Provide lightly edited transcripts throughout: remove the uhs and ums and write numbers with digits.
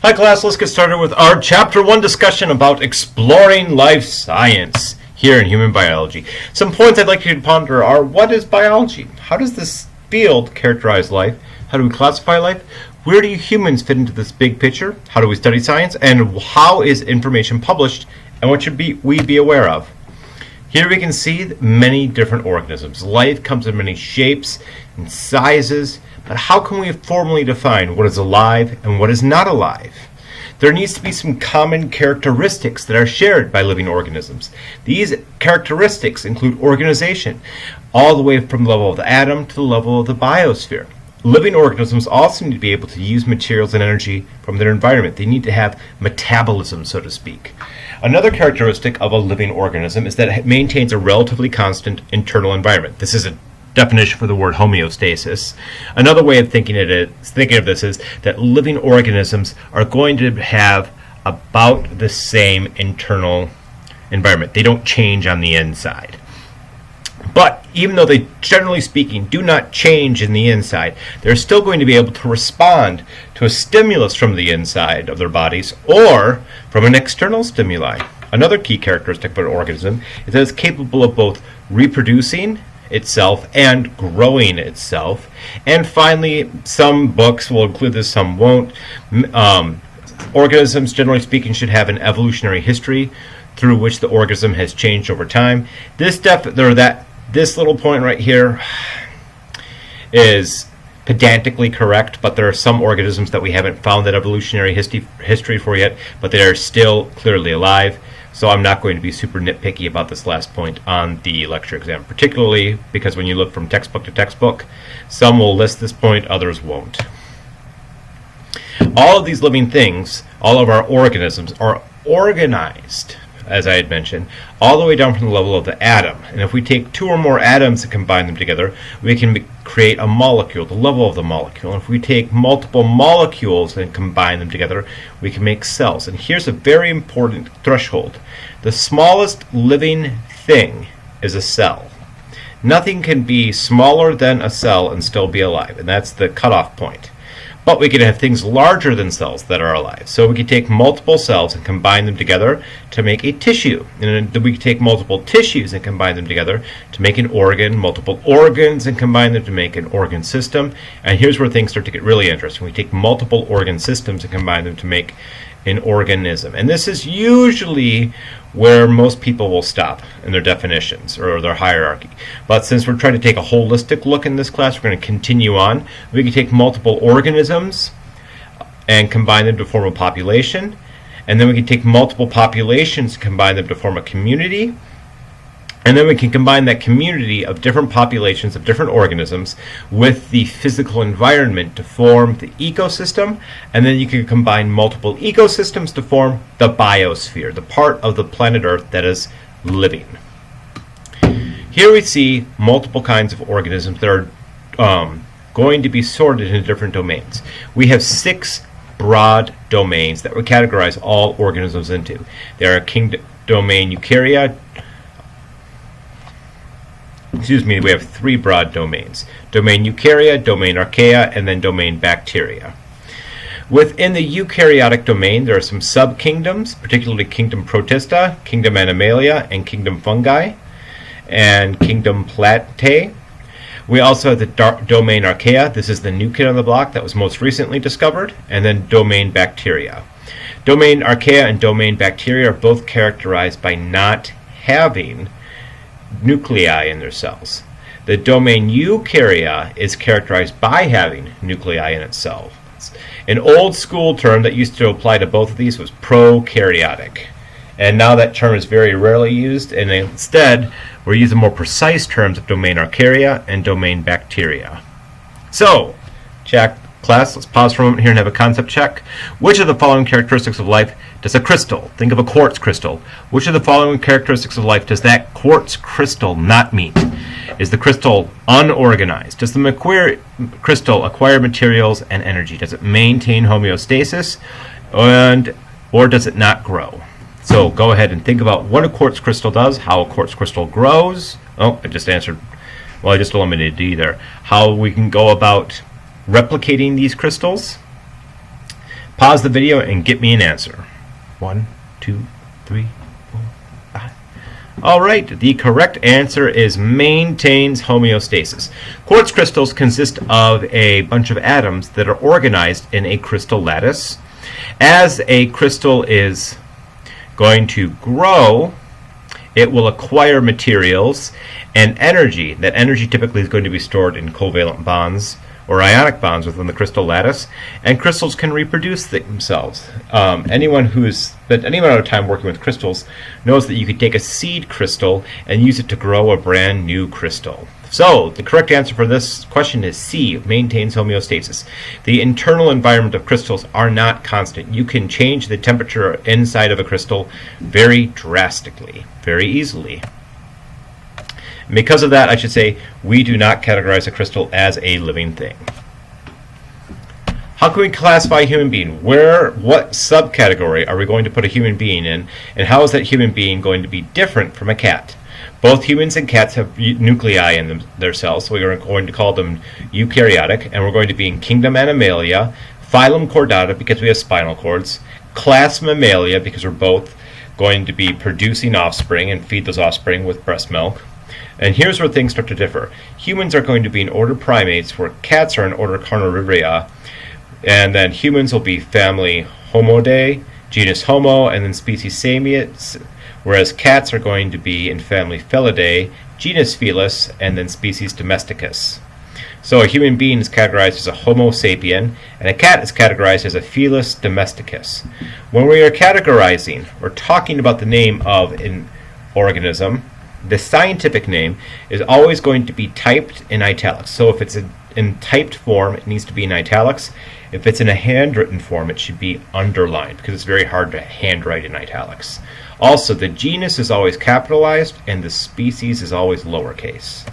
Hi class, let's get started with our Chapter 1 discussion about exploring life science here in human biology. Some points I'd like you to ponder are: what is biology? How does this field characterize life? How do we classify life? Where do humans fit into this big picture? How do we study science? And how is information published? And what should we be aware of? Here we can see many different organisms. Life comes in many shapes and sizes, but how can we formally define what is alive and what is not alive? There needs to be some common characteristics that are shared by living organisms. These characteristics include organization, all the way from the level of the atom to the level of the biosphere. Living organisms also need to be able to use materials and energy from their environment. They need to have metabolism, so to speak. Another characteristic of a living organism is that it maintains a relatively constant internal environment. This is a definition for the word homeostasis. Another way of thinking of this is that living organisms are going to have about the same internal environment. They don't change on the inside. But even though they, generally speaking, do not change in the inside, they're still going to be able to respond to a stimulus from the inside of their bodies or from an external stimuli. Another key characteristic of an organism is that it's capable of both reproducing itself and growing itself. And finally, some books will include this, some won't. Organisms, generally speaking, should have an evolutionary history through which the organism has changed over time. This little point right here is pedantically correct, but there are some organisms that we haven't found that evolutionary history for yet, but they are still clearly alive. So I'm not going to be super nitpicky about this last point on the lecture exam, particularly because when you look from textbook to textbook, some will list this point, others won't. All of these living things, all of our organisms, are organized, as I had mentioned, all the way down from the level of the atom. And if we take two or more atoms and combine them together, we can create a molecule, the level of the molecule. And if we take multiple molecules and combine them together, we can make cells. And here's a very important threshold. The smallest living thing is a cell. Nothing can be smaller than a cell and still be alive, and that's the cutoff point. But we can have things larger than cells that are alive. So we can take multiple cells and combine them together to make a tissue. And then we can take multiple tissues and combine them together to make an organ, multiple organs and combine them to make an organ system. And here's where things start to get really interesting. We take multiple organ systems and combine them to make an organism. And this is usually where most people will stop in their definitions or their hierarchy. But since we're trying to take a holistic look in this class, we're going to continue on. We can take multiple organisms and combine them to form a population. And then we can take multiple populations and combine them to form a community. And then we can combine that community of different populations of different organisms with the physical environment to form the ecosystem. And then you can combine multiple ecosystems to form the biosphere, the part of the planet Earth that is living. Here we see multiple kinds of organisms that are going to be sorted into different domains. We have 6 broad domains that we categorize all organisms into. There are domain eukarya. We have 3 broad domains: domain eukarya, domain archaea, and then domain bacteria. Within the eukaryotic domain, there are some subkingdoms, particularly kingdom protista, kingdom animalia, and kingdom fungi, and kingdom plantae. We also have the domain archaea. This is the new kid on the block that was most recently discovered, and then domain bacteria. Domain archaea and domain bacteria are both characterized by not having nuclei in their cells. The domain eukarya is characterized by having nuclei in its cells. An old school term that used to apply to both of these was prokaryotic. And now that term is very rarely used, and instead we're using more precise terms of domain archaea and domain bacteria. So, check class, let's pause for a moment here and have a concept check. Which of the following characteristics of life does a crystal, think of a quartz crystal, which of the following characteristics of life does that quartz crystal not meet? Is the crystal unorganized? Does the crystal acquire materials and energy? Does it maintain homeostasis? Or does it not grow? So go ahead and think about what a quartz crystal does, how a quartz crystal grows. Oh, I just answered, well, I just eliminated D there. How we can go about replicating these crystals, Pause the video and get me an answer. 1, 2, 3, 4, 5. All right, the correct answer is maintains homeostasis. Quartz crystals consist of a bunch of atoms that are organized in a crystal lattice. As a crystal is going to grow, it will acquire materials and energy. That energy typically is going to be stored in covalent bonds or ionic bonds within the crystal lattice, and crystals can reproduce themselves. Anyone who has spent any amount of time working with crystals knows that you could take a seed crystal and use it to grow a brand new crystal. So, the correct answer for this question is C, maintains homeostasis. The internal environment of crystals are not constant. You can change the temperature inside of a crystal very drastically, very easily. And because of that, I should say, we do not categorize a crystal as a living thing. How can we classify a human being? What subcategory are we going to put a human being in, and how is that human being going to be different from a cat? Both humans and cats have nuclei in their cells, so we are going to call them eukaryotic, and we're going to be in kingdom Animalia, phylum Chordata because we have spinal cords, class Mammalia because we're both going to be producing offspring and feed those offspring with breast milk. And here's where things start to differ. Humans are going to be in order primates, where cats are in order Carnivora, and then humans will be family Homidae, genus Homo, and then species Samiates, whereas cats are going to be in family Felidae, genus Felis, and then species Domesticus. So a human being is categorized as a Homo sapien, and a cat is categorized as a Felis Domesticus. When we are categorizing, we're talking about the name of an organism. The scientific name is always going to be typed in italics. So if it's in typed form, it needs to be in italics. If it's in a handwritten form, it should be underlined because it's very hard to handwrite in italics. Also, the genus is always capitalized and the species is always lowercase.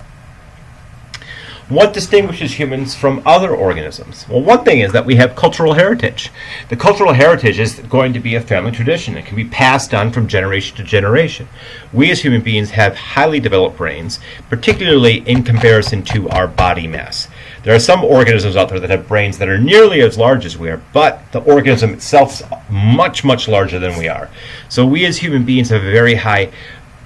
What distinguishes humans from other organisms? Well, one thing is that we have cultural heritage. The cultural heritage is going to be a family tradition. It can be passed on from generation to generation. We as human beings have highly developed brains, particularly in comparison to our body mass. There are some organisms out there that have brains that are nearly as large as we are, but the organism itself is much, much larger than we are. So we as human beings have a very high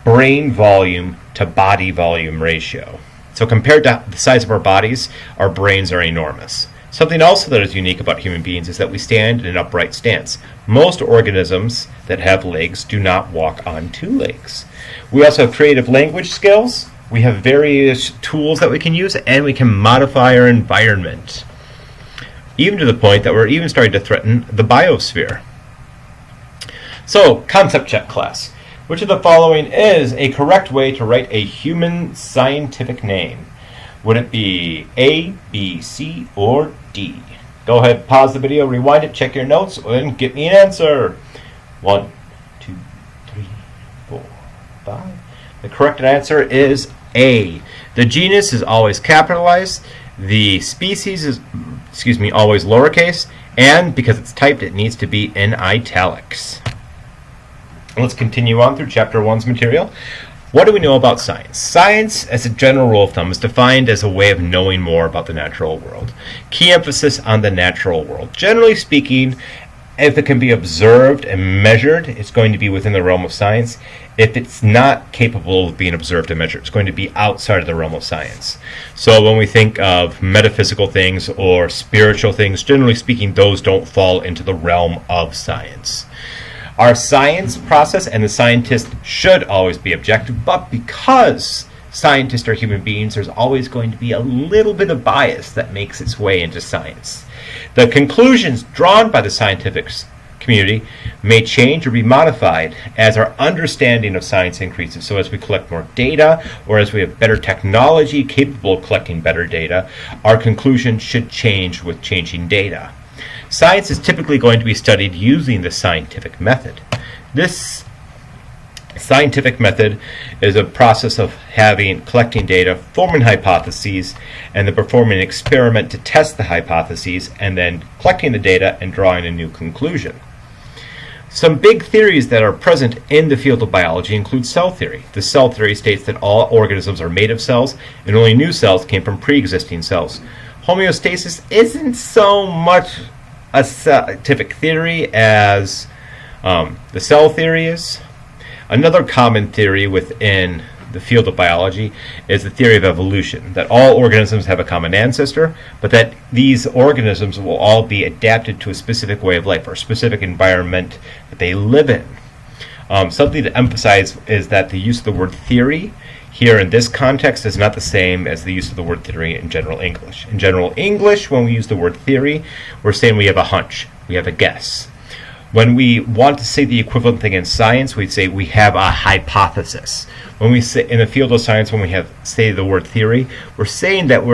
brain volume to body volume ratio. So compared to the size of our bodies, our brains are enormous. Something also that is unique about human beings is that we stand in an upright stance. Most organisms that have legs do not walk on two legs. We also have creative language skills. We have various tools that we can use, and we can modify our environment, even to the point that we're even starting to threaten the biosphere. So, concept check class. Which of the following is a correct way to write a human scientific name? Would it be A, B, C, or D? Go ahead, pause the video, rewind it, check your notes, and get me an answer. 1, 2, 3, 4, 5. The correct answer is A. The genus is always capitalized. The species is, always lowercase. And because it's typed, it needs to be in italics. Let's continue on through Chapter 1's material. What do we know about science? Science, as a general rule of thumb, is defined as a way of knowing more about the natural world. Key emphasis on the natural world. Generally speaking, if it can be observed and measured, it's going to be within the realm of science. If it's not capable of being observed and measured, it's going to be outside of the realm of science. So when we think of metaphysical things or spiritual things, generally speaking, those don't fall into the realm of science. Our science process and the scientist should always be objective, but because scientists are human beings, there's always going to be a little bit of bias that makes its way into science. The conclusions drawn by the scientific community may change or be modified as our understanding of science increases. So as we collect more data, or as we have better technology capable of collecting better data, our conclusions should change with changing data. Science is typically going to be studied using the scientific method. This scientific method is a process of collecting data, forming hypotheses, and then performing an experiment to test the hypotheses, and then collecting the data and drawing a new conclusion. Some big theories that are present in the field of biology include cell theory. The cell theory states that all organisms are made of cells, and only new cells came from pre-existing cells. Homeostasis isn't so much a scientific theory as the cell theory is. Another common theory within the field of biology is the theory of evolution, that all organisms have a common ancestor, but that these organisms will all be adapted to a specific way of life or a specific environment that they live in. Something to emphasize is that the use of the word theory here in this context is not the same as the use of the word theory in general English. In general English, when we use the word theory, we're saying we have a hunch, we have a guess. When we want to say the equivalent thing in science, we'd say we have a hypothesis. When we say in the field of science, when we say the word theory, we're saying that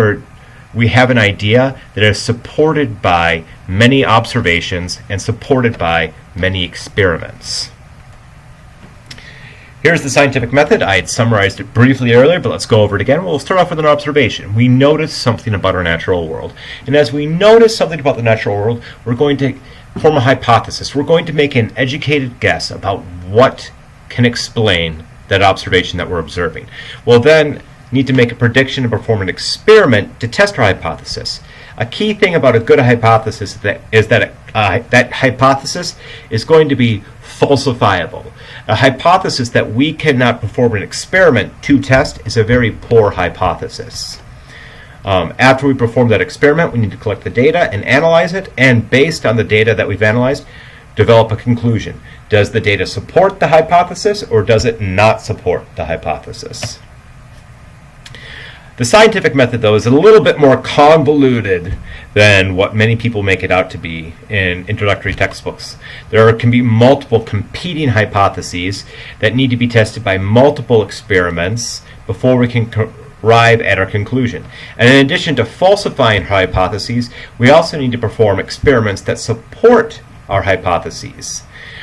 we have an idea that is supported by many observations and supported by many experiments. Here's the scientific method. I had summarized it briefly earlier, but let's go over it again. We'll start off with an observation. We notice something about our natural world. And as we notice something about the natural world, we're going to form a hypothesis. We're going to make an educated guess about what can explain that observation that we're observing. We'll then need to make a prediction and perform an experiment to test our hypothesis. A key thing about a good hypothesis is that that hypothesis is going to be falsifiable. A hypothesis that we cannot perform an experiment to test is a very poor hypothesis. After we perform that experiment, we need to collect the data and analyze it, and based on the data that we've analyzed, develop a conclusion. Does the data support the hypothesis, or does it not support the hypothesis? The scientific method, though, is a little bit more convoluted than what many people make it out to be in introductory textbooks. There can be multiple competing hypotheses that need to be tested by multiple experiments before we can arrive at our conclusion. And in addition to falsifying hypotheses, we also need to perform experiments that support our hypotheses.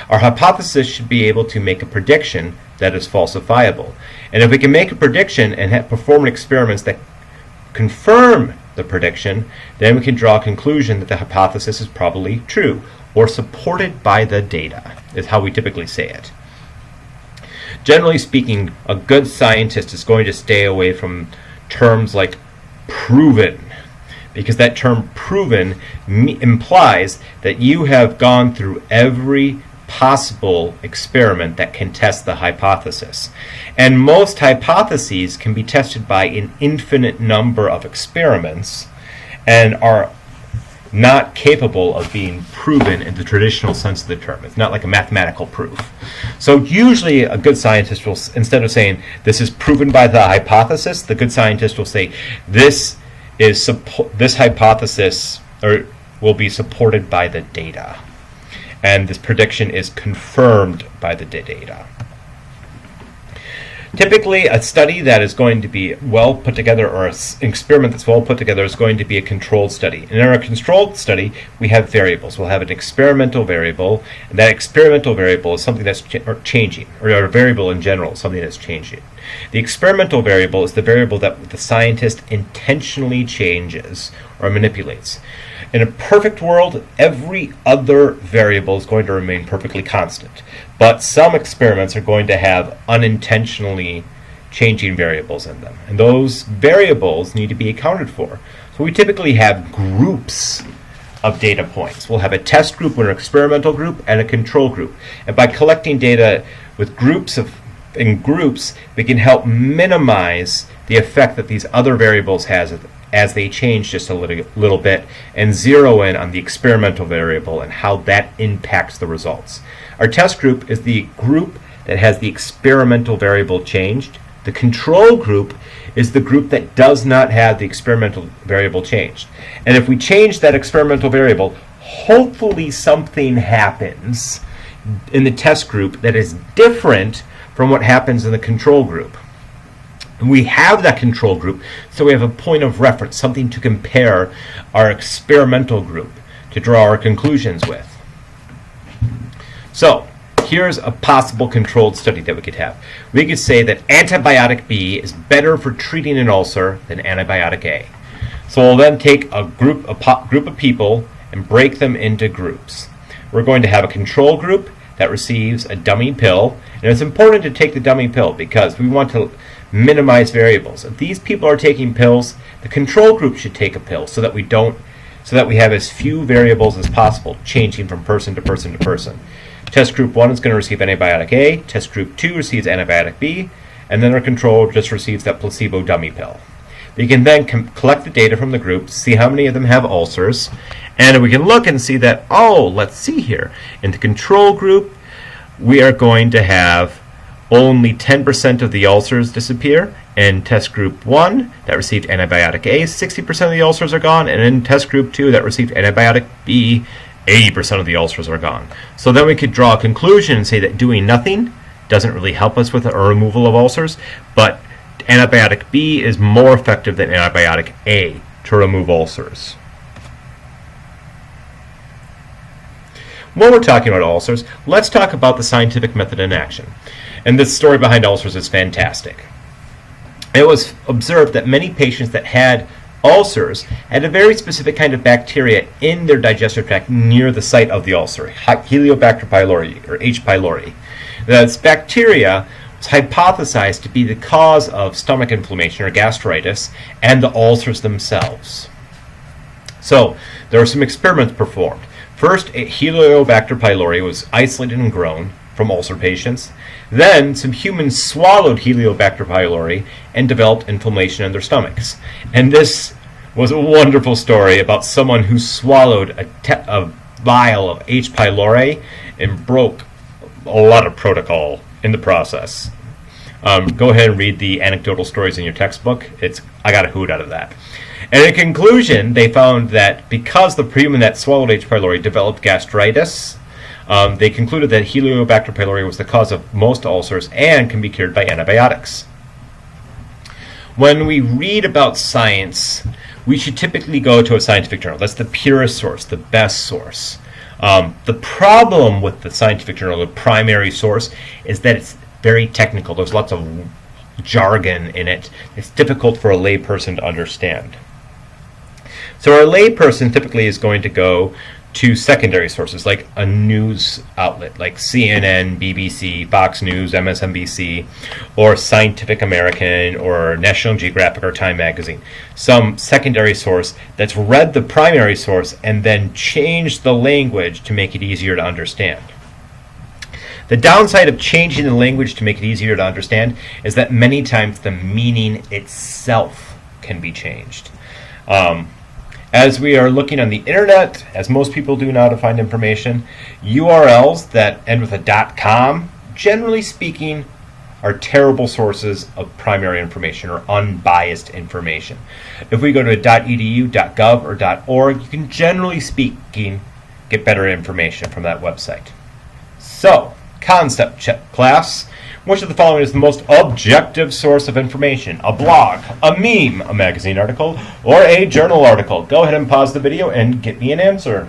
Our hypothesis should be able to make a prediction that is falsifiable. And if we can make a prediction and perform experiments that confirm the prediction, then we can draw a conclusion that the hypothesis is probably true or supported by the data, is how we typically say it. Generally speaking, a good scientist is going to stay away from terms like proven, because that term proven implies that you have gone through every possible experiment that can test the hypothesis. And most hypotheses can be tested by an infinite number of experiments and are not capable of being proven in the traditional sense of the term. It's not like a mathematical proof. So usually a good scientist will, instead of saying this is proven by the hypothesis, the good scientist will say this hypothesis will be supported by the data, and this prediction is confirmed by the data. Typically, a study that is going to be well put together, or an experiment that's well put together, is going to be a controlled study. And in our controlled study, we have variables. We'll have an experimental variable, and that experimental variable is something that's changing, or a variable in general, something that's changing. The experimental variable is the variable that the scientist intentionally changes or manipulates. In a perfect world, every other variable is going to remain perfectly constant. But some experiments are going to have unintentionally changing variables in them. And those variables need to be accounted for. So we typically have groups of data points. We'll have a test group, an experimental group, and a control group. And by collecting data with groups, we can help minimize the effect that these other variables has as they change just a little bit, and zero in on the experimental variable and how that impacts the results. Our test group is the group that has the experimental variable changed. The control group is the group that does not have the experimental variable changed. And if we change that experimental variable, hopefully something happens in the test group that is different from what happens in the control group. And we have that control group, so we have a point of reference, something to compare our experimental group to draw our conclusions with. So here's a possible controlled study that we could have. We could say that antibiotic B is better for treating an ulcer than antibiotic A. So we'll then take a group of people and break them into groups. We're going to have a control group that receives a dummy pill, and it's important to take the dummy pill because we want to minimize variables. If these people are taking pills, the control group should take a pill so that we don't so that we have as few variables as possible, changing from person to person to person. Test group 1 is going to receive antibiotic A, test group 2 receives antibiotic B, and then our control just receives that placebo dummy pill. We can then collect the data from the group, see how many of them have ulcers, and we can look and see that, oh, let's see here. In the control group, we are going to have only 10% of the ulcers disappear. In test group 1, that received antibiotic A, 60% of the ulcers are gone, and in test group 2, that received antibiotic B, 80% of the ulcers are gone. So then we could draw a conclusion and say that doing nothing doesn't really help us with the removal of ulcers, but antibiotic B is more effective than antibiotic A to remove ulcers. When we're talking about ulcers, let's talk about the scientific method in action. And this story behind ulcers is fantastic. It was observed that many patients that had ulcers had a very specific kind of bacteria in their digestive tract near the site of the ulcer, Helicobacter pylori, or H. pylori. This bacteria was hypothesized to be the cause of stomach inflammation or gastritis and the ulcers themselves. So there were some experiments performed. First, Helicobacter pylori was isolated and grown from ulcer patients. Then some humans swallowed Helicobacter pylori and developed inflammation in their stomachs. And this was a wonderful story about someone who swallowed a vial of H. pylori and broke a lot of protocol in the process. Go ahead and read the anecdotal stories in your textbook. I got a hoot out of that. And in conclusion, they found that because the human that swallowed H. pylori developed gastritis, they concluded that Helicobacter pylori was the cause of most ulcers and can be cured by antibiotics. When we read about science, we should typically go to a scientific journal. That's the purest source, the best source. The problem with the scientific journal, the primary source, is that it's very technical. There's lots of jargon in it. It's difficult for a layperson to understand. So our layperson typically is going to go to secondary sources like a news outlet like CNN, BBC, Fox News, MSNBC, or Scientific American, or National Geographic, or Time Magazine. Some secondary source that's read the primary source and then changed the language to make it easier to understand. The downside of changing the language to make it easier to understand is that many times the meaning itself can be changed. As we are looking on the internet, as most people do now to find information, URLs that end with a .com, generally speaking, are terrible sources of primary information or unbiased information. If we go to .edu, .gov, or .org, you can generally speaking get better information from that website. So, concept check, class. Which of the following is the most objective source of information? A blog, a meme, a magazine article, or a journal article? Go ahead and pause the video and get me an answer.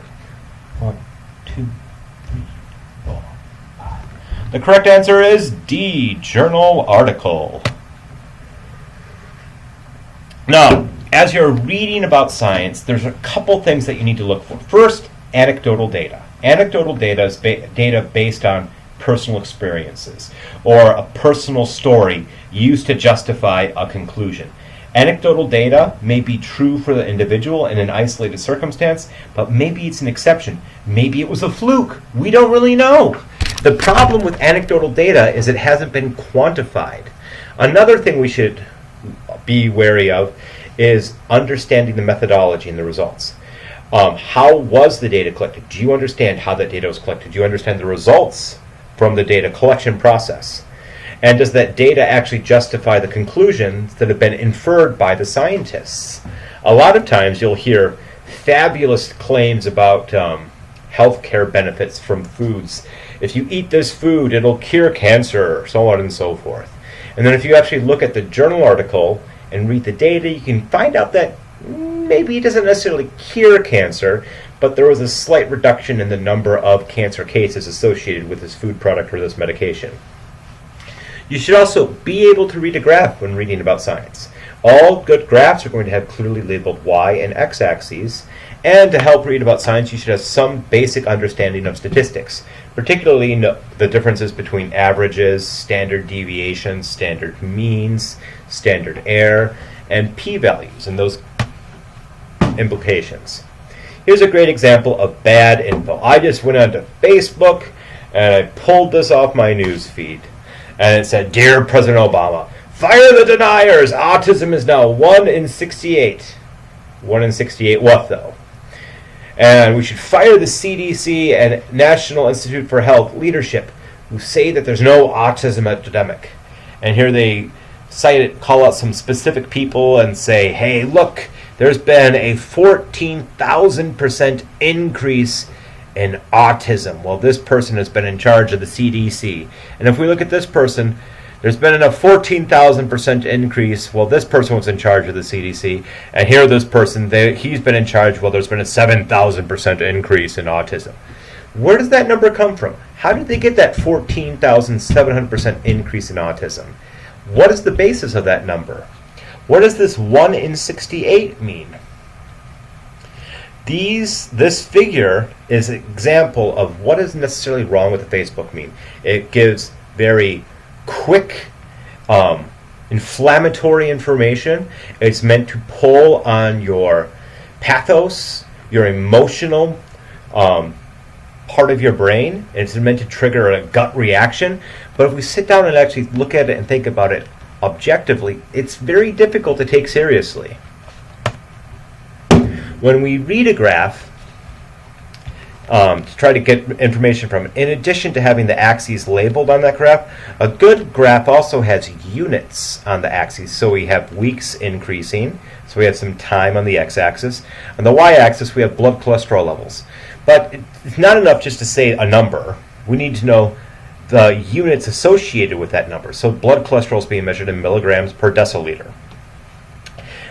1, 2, 3, 4, 5. The correct answer is D, journal article. Now, as you're reading about science, there's a couple things that you need to look for. First, anecdotal data. Anecdotal data is data based on personal experiences or a personal story used to justify a conclusion. Anecdotal data may be true for the individual in an isolated circumstance, but maybe it's an exception. Maybe it was a fluke. We don't really know. The problem with anecdotal data is it hasn't been quantified. Another thing we should be wary of is understanding the methodology and the results. How was the data collected? Do you understand how that data was collected? Do you understand the results from the data collection process? And does that data actually justify the conclusions that have been inferred by the scientists? A lot of times you'll hear fabulous claims about healthcare benefits from foods. If you eat this food, it'll cure cancer, so on and so forth. And then if you actually look at the journal article and read the data, you can find out that maybe it doesn't necessarily cure cancer, but there was a slight reduction in the number of cancer cases associated with this food product or this medication. You should also be able to read a graph when reading about science. All good graphs are going to have clearly labeled y and x axes, and to help read about science you should have some basic understanding of statistics, particularly the differences between averages, standard deviations, standard means, standard error, and p-values and those implications. Here's a great example of bad info. I just went onto Facebook and I pulled this off my news feed. And it said, "Dear President Obama, fire the deniers. Autism is now 1 in 68. 1 in 68 what, though? And we should fire the CDC and National Institute for Health leadership who say that there's no autism epidemic." And here they cite it, call out some specific people and say, hey, look, there's been a 14,000% increase in autism. Well, this person has been in charge of the CDC. And if we look at this person, there's been a 14,000% increase. Well, this person was in charge of the CDC. And here, this person, he's been in charge. Well, there's been a 7,000% increase in autism. Where does that number come from? How did they get that 14,700% increase in autism? What is the basis of that number? What does this 1 in 68 mean? This figure is an example of what is necessarily wrong with the Facebook meme. It gives very quick, inflammatory information. It's meant to pull on your pathos, your emotional part of your brain. It's meant to trigger a gut reaction. But if we sit down and actually look at it and think about it objectively, it's very difficult to take seriously. When we read a graph, to try to get information from it, in addition to having the axes labeled on that graph, a good graph also has units on the axes. So we have weeks increasing, so we have some time on the x-axis. On the y-axis, we have blood cholesterol levels. But it's not enough just to say a number. We need to know the units associated with that number. So blood cholesterol is being measured in milligrams per deciliter.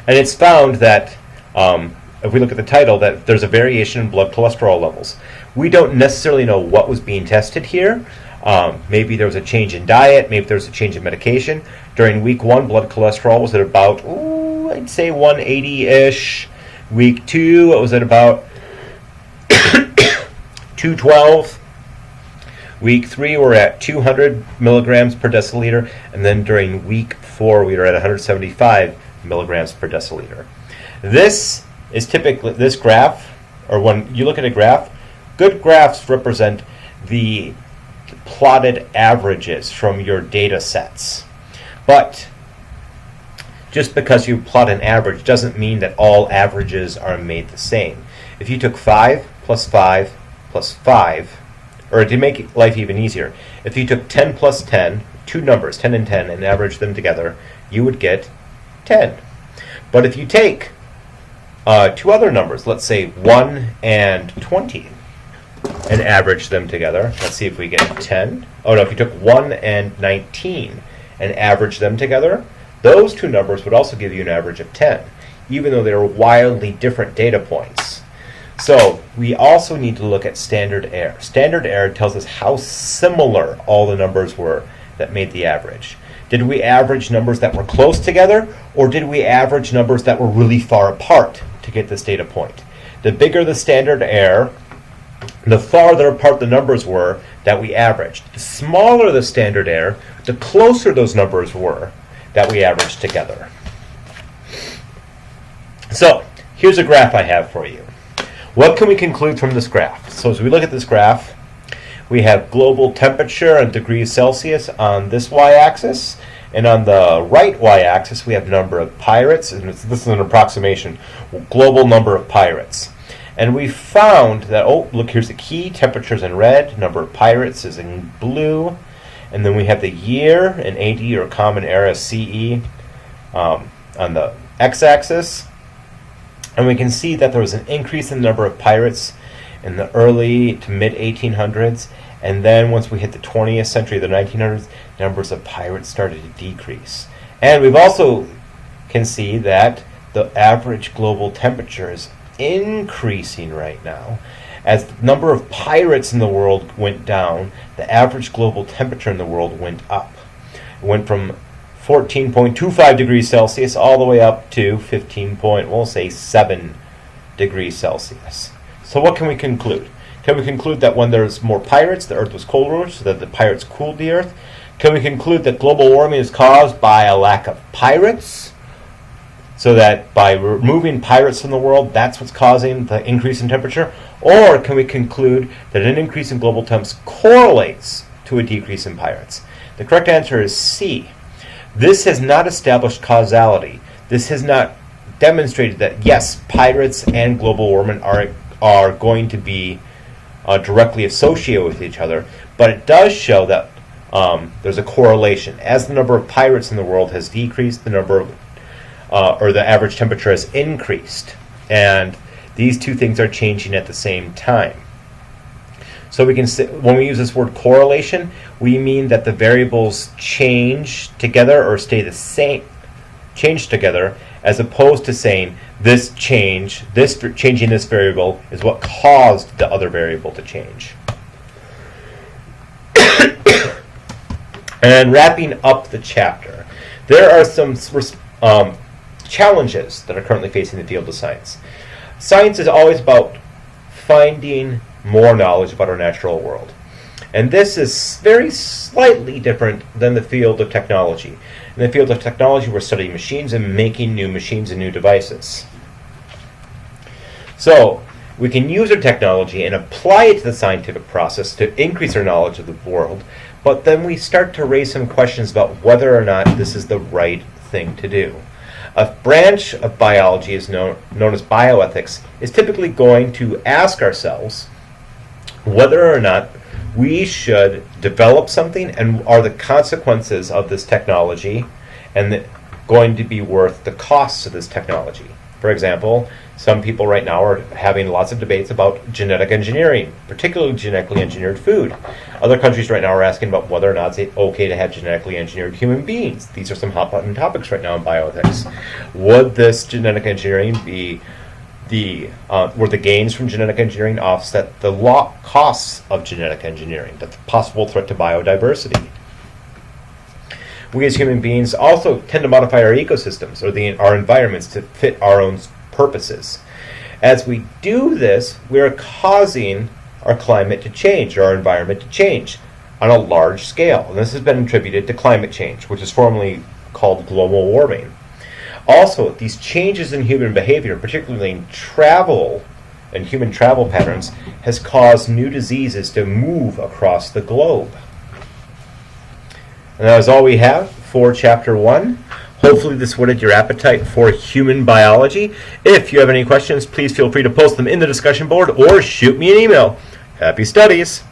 And it's found that, if we look at the title, that there's a variation in blood cholesterol levels. We don't necessarily know what was being tested here. Maybe there was a change in diet, maybe there was a change in medication. During week 1, blood cholesterol was at about, I'd say 180-ish. Week 2, it was at about 212. Week 3, we're at 200 milligrams per deciliter, and then during week 4, we are at 175 milligrams per deciliter. This is typically, this graph, or when you look at a graph, good graphs represent the plotted averages from your data sets. But just because you plot an average doesn't mean that all averages are made the same. If you took 5 plus 5 plus 5, or to make life even easier, if you took 10 plus 10, two numbers, 10 and 10, and averaged them together, you would get 10. But if you take two other numbers, let's say 1 and 20, and average them together, let's see if we get 10. Oh no, if you took 1 and 19 and average them together, those two numbers would also give you an average of 10, even though they are wildly different data points. So we also need to look at standard error. Standard error tells us how similar all the numbers were that made the average. Did we average numbers that were close together, or did we average numbers that were really far apart to get this data point? The bigger the standard error, the farther apart the numbers were that we averaged. The smaller the standard error, the closer those numbers were that we averaged together. So here's a graph I have for you. What can we conclude from this graph? So as we look at this graph, we have global temperature in degrees Celsius on this y-axis, and on the right y-axis we have number of pirates, and this is an approximation, global number of pirates. And we found that, oh, look, here's the key, temperature's in red, number of pirates is in blue, and then we have the year in AD, or Common Era, CE, on the x-axis. And we can see that there was an increase in the number of pirates in the early to mid-1800s, and then once we hit the 20th century, the 1900s, numbers of pirates started to decrease. And we've also can see that the average global temperature is increasing right now. As the number of pirates in the world went down, the average global temperature in the world went up. It went from 14.25 degrees Celsius all the way up to 7 degrees Celsius. So what can we conclude? Can we conclude that when there's more pirates, the Earth was colder, so that the pirates cooled the Earth? Can we conclude that global warming is caused by a lack of pirates? so that by removing pirates from the world, that's what's causing the increase in temperature? Or can we conclude that an increase in global temps correlates to a decrease in pirates? The correct answer is C. This has not established causality. This has not demonstrated that, yes, pirates and global warming are going to be directly associated with each other, but it does show that there's a correlation. As the number of pirates in the world has decreased, the number of, or the average temperature has increased. And these two things are changing at the same time. So we can say, when we use this word correlation, we mean that the variables change together or stay the same, change together, as opposed to saying changing this variable is what caused the other variable to change. And wrapping up the chapter, there are some challenges that are currently facing the field of science. Science is always about finding more knowledge about our natural world. And this is very slightly different than the field of technology. In the field of technology, we're studying machines and making new machines and new devices. So we can use our technology and apply it to the scientific process to increase our knowledge of the world, but then we start to raise some questions about whether or not this is the right thing to do. A branch of biology is known as bioethics is typically going to ask ourselves whether or not we should develop something, and are the consequences of this technology going to be worth the costs of this technology. For example, some people right now are having lots of debates about genetic engineering, particularly genetically engineered food. Other countries right now are asking about whether or not it's okay to have genetically engineered human beings. These are some hot button topics right now in bioethics. Would this genetic engineering be were the gains from genetic engineering offset the costs of genetic engineering, the possible threat to biodiversity? We as human beings also tend to modify our ecosystems or our environments to fit our own purposes. As we do this, we are causing our climate to change, or our environment to change on a large scale. And this has been attributed to climate change, which is formerly called global warming. Also, these changes in human behavior, particularly in travel and human travel patterns, has caused new diseases to move across the globe. And that is all we have for Chapter 1. Hopefully this whetted your appetite for human biology. If you have any questions, please feel free to post them in the discussion board or shoot me an email. Happy studies!